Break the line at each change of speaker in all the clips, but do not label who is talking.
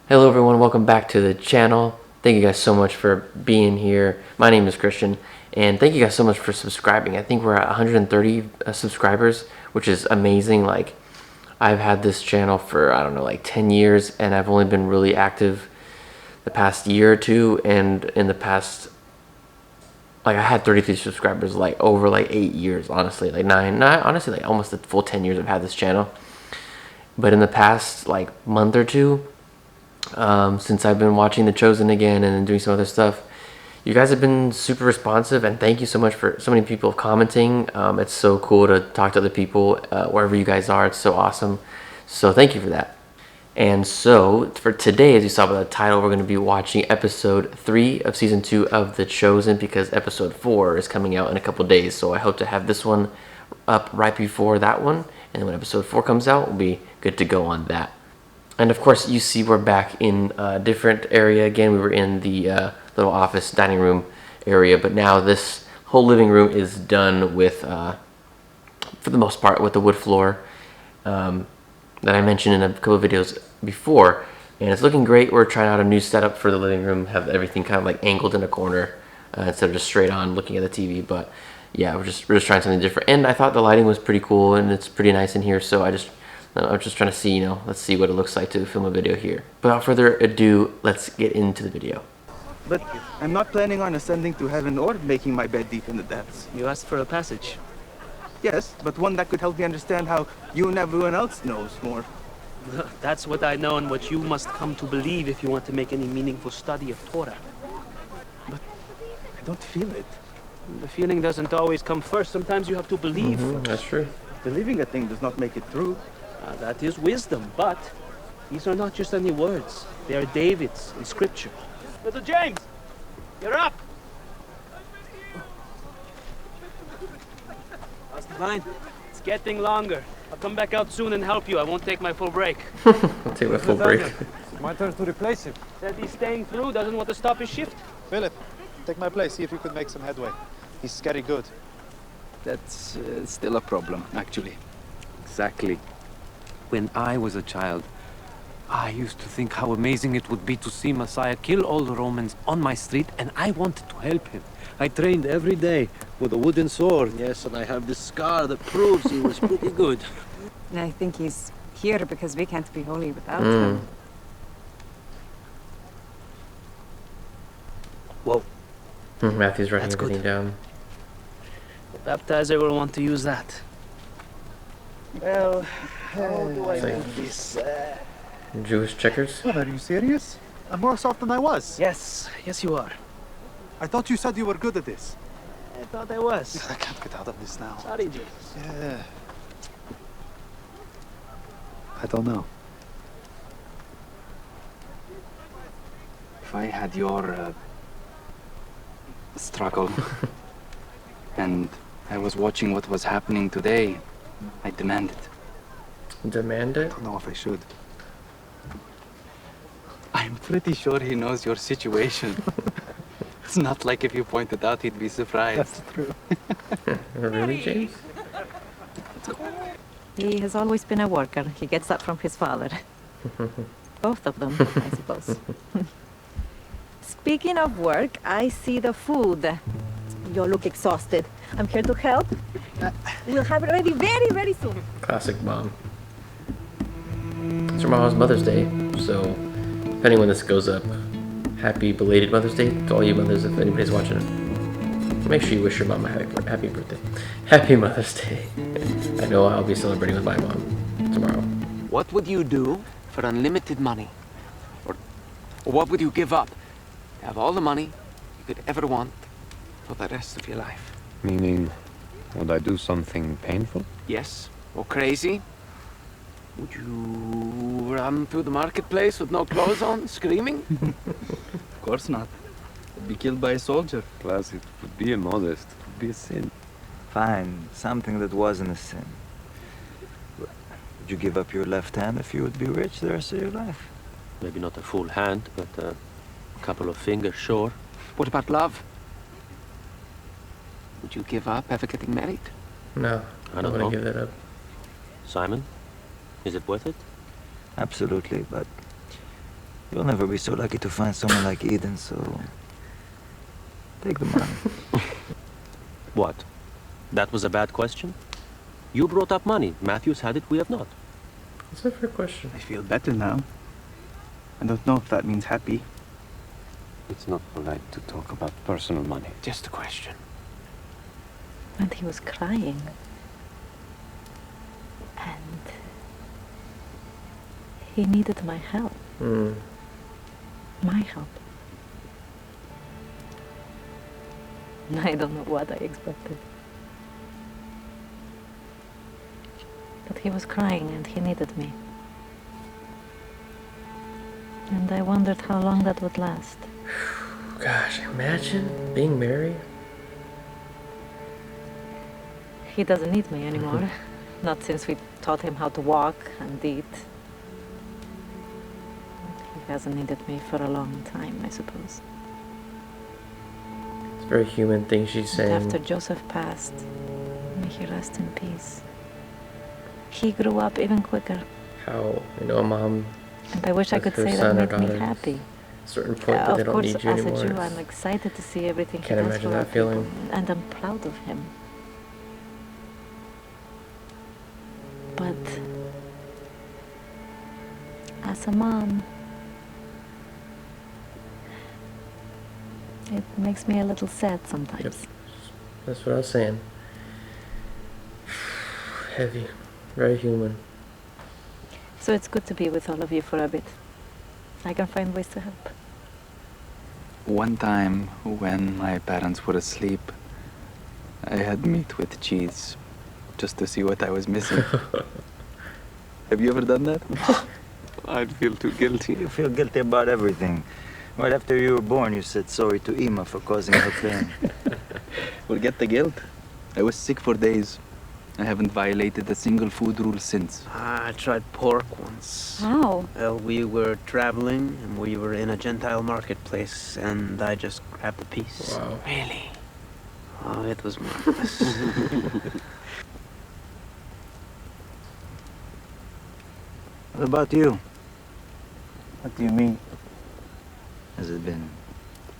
Hello everyone, welcome back to the channel. Thank you guys so much for being here. My name is Christian, and thank you guys so much for subscribing. I think we're at 130 subscribers, which is amazing. Like, I've had this channel for, I don't know, like 10 years, and I've only been really active the past year or two, and in the past, like, I had 33 subscribers, like, over, like, 8 years, honestly. Like, honestly, like, almost the full 10 years I've had this channel. But in the past, like, month or two, since I've been watching The Chosen again and doing some other stuff, you guys have been super responsive, and thank you so much for so many people commenting. It's so cool to talk to other people wherever you guys are. It's so awesome. So thank you for that. And so for today, as you saw by the title, we're going to be watching episode 3 of season 2 of The Chosen, because episode 4 is coming out in a couple days. So I hope to have this one up right before that one, and then when episode 4 comes out, we'll be good to go on that. And of course, you see we're back in a different area again. We were in the little office dining room area, but now this whole living room is done with, for the most part, with the wood floor that I mentioned in a couple of videos before. And it's looking great. We're trying out a new setup for the living room, have everything kind of like angled in a corner instead of just straight on looking at the TV. But yeah, we're just trying something different. And I thought the lighting was pretty cool, and it's pretty nice in here, so I'm just trying to see, let's see what it looks like to film a video here. Without further ado, let's get into the video.
But I'm not planning on ascending to heaven or making my bed deep in the depths.
You asked for a passage.
Yes, but one that could help me understand how you and everyone else knows more.
That's what I know and what you must come to believe if you want to make any meaningful study of Torah.
But I don't feel it.
The feeling doesn't always come first. Sometimes you have to believe first.
That's true.
Believing a thing does not make it true.
That is wisdom, but these are not just any words. They are David's in Scripture. Little James, you're up! How's the line? It's getting longer. I'll come back out soon and help you. I won't take my full break.
I'll take my full break.
My turn to replace him.
Said he's staying through, doesn't want to stop his shift.
Philip, take my place, see if you could make some headway. He's scary good.
That's still a problem, actually. Exactly. When I was a child, I used to think how amazing it would be to see Messiah kill all the Romans on my street, and I wanted to help him. I trained every day with a wooden sword. Yes, and I have this scar that proves he was pretty good.
I think he's here because we can't be holy without him.
Whoa.
Matthew's writing
That's good.
everything down.
The baptizer will want to use that.
Well, how do I
It's like-
make this?
Jewish checkers?
What, are you serious? I'm worse off than I was.
Yes, yes you are.
I thought you said you were good at this.
I thought I was.
I can't get out of this now.
Sorry, Jesus.
Yeah. I don't know.
If I had your struggle, and I was watching what was happening today, I'd demand it.
Demand it?
I don't know if I should.
I'm pretty sure he knows your situation. It's not like if you pointed out, he'd be surprised.
That's true.
Really, James?
He has always been a worker. He gets that from his father. Both of them, I suppose. Speaking of work, I see the food. You look exhausted. I'm here to help. We'll have it ready very, very soon.
Classic mom. It's tomorrow's Mother's Day, so depending when this goes up, happy belated Mother's Day to all you mothers if anybody's watching it. Make sure you wish your mom a happy birthday. Happy Mother's Day. I know I'll be celebrating with my mom tomorrow.
What would you do for unlimited money? Or what would you give up? Have all the money you could ever want for the rest of your life.
Meaning, would I do something painful?
Yes, or crazy? Would you run through the marketplace with no clothes on, screaming?
Of course not. I'd be killed by a soldier.
Plus, it would be immodest. It would be a sin.
Fine, something that wasn't a sin. Would you give up your left hand if you would be rich the rest of your life?
Maybe not a full hand, but a couple of fingers, sure.
What about love? Would you give up ever getting married?
No,
I
I'm
don't
gonna
know.
give that up.
Simon, is it worth it?
Absolutely, but You'll never be so lucky to find someone like Eden, so take the money.
What? That was a bad question? You brought up money. Matthews had it, we have not.
That's a fair question.
I feel better now. I don't know if that means happy.
It's not polite to talk about personal money.
Just a question.
And he was crying. And he needed my help. My help. I don't know what I expected. But he was crying and he needed me. And I wondered how long that would last.
Gosh, imagine being married.
He doesn't need me anymore. Not since we taught him how to walk and eat. He hasn't needed me for a long time, I suppose.
It's a very human thing she's
And
saying.
after Joseph passed, may he rest in peace. He grew up even quicker.
How, a mom,
And I wish I
with
could
her
say
son
that
or
made me
daughter,
happy.
a certain point that they
Of
don't
course,
need you
as
anymore.
a Jew,
It's-
I'm excited to see everything
Can't
he does
imagine
for our
that feeling.
people, and I'm proud of him. But as a mom, it makes me a little sad sometimes.
Yep. That's what I was saying. Heavy. Very human.
So it's good to be with all of you for a bit. I can find ways to help.
One time, when my parents were asleep, I had meat with cheese, just to see what I was missing. Have you ever done that? I'd feel too guilty.
You feel guilty about everything. Right after you were born, you said sorry to Ima for causing her pain.
Forget the guilt. I was sick for days. I haven't violated a single food rule since.
I tried pork once.
How?
Well, we were traveling and we were in a Gentile marketplace and I just grabbed a piece.
Wow.
Really? Oh, it was marvelous.
What about you?
What do you mean?
Has it been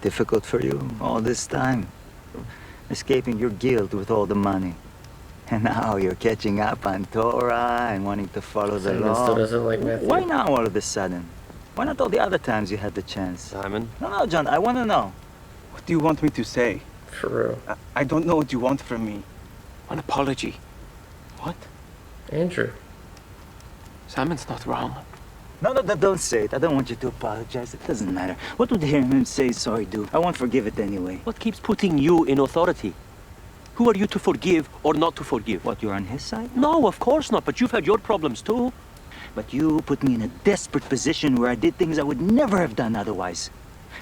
difficult for you all this time? Escaping your guilt with all the money. And now you're catching up on Torah and wanting to follow the
Simon
law.
still doesn't like Matthew.
Why now all of a sudden? Why not all the other times you had the chance?
Simon?
No, John, I want to know.
What do you want me to say?
For real.
I don't know what you want from me.
An apology.
What?
Andrew.
Simon's not wrong.
No, don't say it. I don't want you to apologize. It doesn't matter. What would hearing him say sorry do? I won't forgive it anyway.
What keeps putting you in authority? Who are you to forgive or not to forgive?
What, you're on his side?
No, of course not, but you've had your problems too.
But you put me in a desperate position where I did things I would never have done otherwise.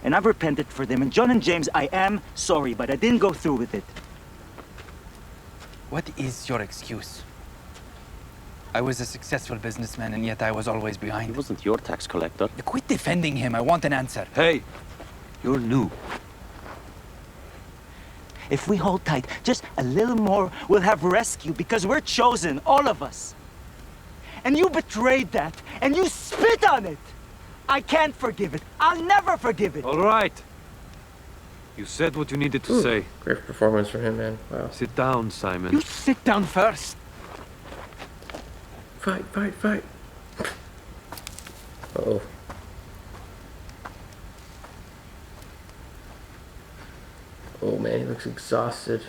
And I've repented for them. And John and James, I am sorry, but I didn't go through with it.
What is your excuse? I was a successful businessman and yet I was always
He
behind.
wasn't your tax collector.
Quit defending him. I want an answer.
Hey, you're new.
If we hold tight just a little more, we'll have rescue because we're chosen, all of us. And you betrayed that, and you spit on it. I can't forgive it. I'll never forgive it.
All right. You said what you needed to say.
Great performance from him, man. Wow.
Sit down, Simon.
You sit down first.
Fight, fight, fight. Uh-oh. Oh man, he looks exhausted.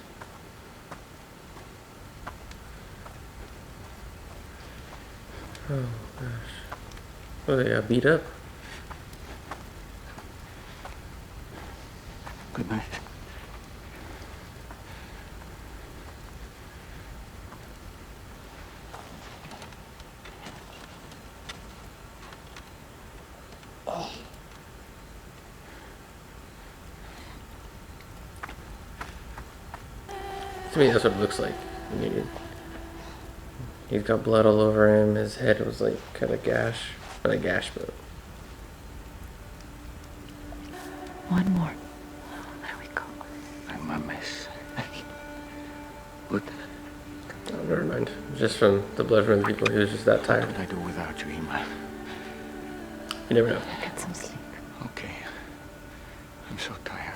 Oh gosh. Oh, they got beat up.
Good night.
To me, that's what it looks like. He's got blood all over him. His head was like kind of gash. Not a gash, but.
One more. There we go.
I'm a mess. What
Oh, never mind. Just from the blood from the people, he was just that tired.
could I do without you, Ima?
You never know.
Get some sleep.
Okay. I'm so tired.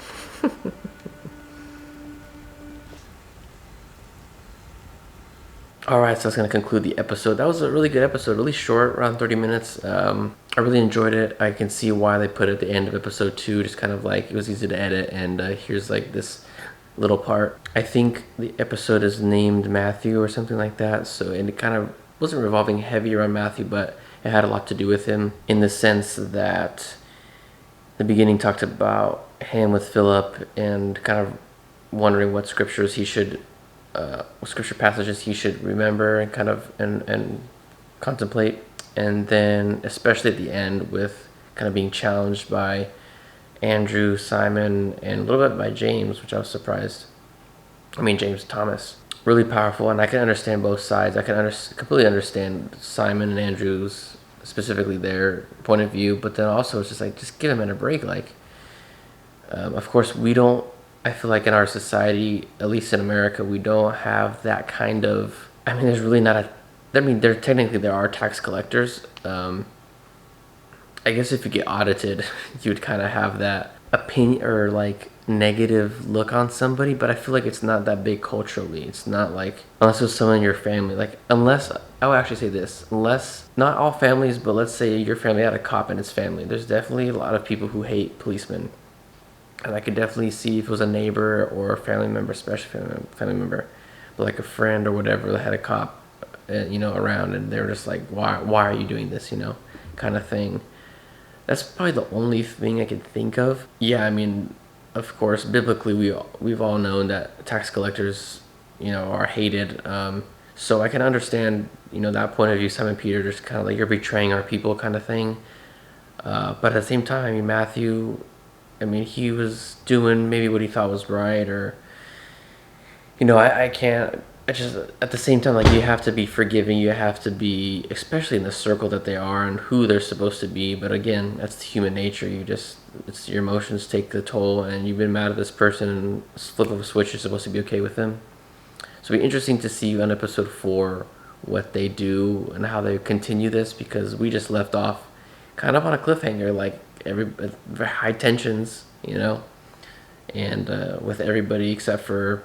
All right, so that's going to conclude the episode. That was a really good episode, really short, around 30 minutes. I really enjoyed it. I can see why they put it at the end of episode 2, just kind of like it was easy to edit, and here's like this little part. I think the episode is named Matthew or something like that, so, and it kind of wasn't revolving heavy around Matthew, but it had a lot to do with him in the sense that the beginning talked about him with Philip and kind of wondering what scriptures he should what scripture passages he should remember and kind of and contemplate, and then especially at the end with kind of being challenged by Andrew, Simon, and a little bit by James, which I was surprised. I mean, James Thomas. Really powerful, and I can understand both sides. I can completely understand Simon and Andrew's, specifically their point of view, but then also it's just like, just give them a break. Like, of course, we don't, I feel like in our society, at least in America, we don't have that kind of, I mean, there's really not a, I mean, there are tax collectors. I guess if you get audited, you would kind of have that opinion or like negative look on somebody, but I feel like it's not that big culturally. It's not like, unless it's someone in your family, like unless, I would actually say this, unless, not all families, but let's say your family had a cop in his family, there's definitely a lot of people who hate policemen. And I could definitely see if it was a neighbor or a family member, especially family member, but like a friend or whatever that had a cop, around, and they were just like, why are you doing this, kind of thing. That's probably the only thing I could think of. Yeah, I mean, of course, biblically, we've all known that tax collectors, are hated. So I can understand, that point of view. Simon Peter just kind of like, you're betraying our people kind of thing. But at the same time, I mean, Matthew, he was doing maybe what he thought was right, or, I can't, I just, at the same time, like, you have to be forgiving, you have to be, especially in the circle that they are and who they're supposed to be, but again, that's human nature, it's your emotions take the toll, and you've been mad at this person, and flip of a switch, you're supposed to be okay with them. So it'll be interesting to see on episode 4 what they do and how they continue this, because we just left off kind of on a cliffhanger, like, very high tensions, and with everybody except for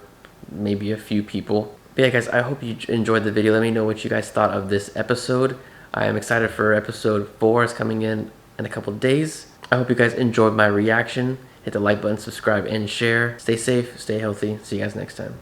maybe a few people. But yeah, guys, I hope you enjoyed the video. Let me know what you guys thought of this episode. I am excited for episode 4. It's coming in a couple of days. I hope you guys enjoyed my reaction. Hit the like button, subscribe, and share. Stay safe, stay healthy. See you guys next time.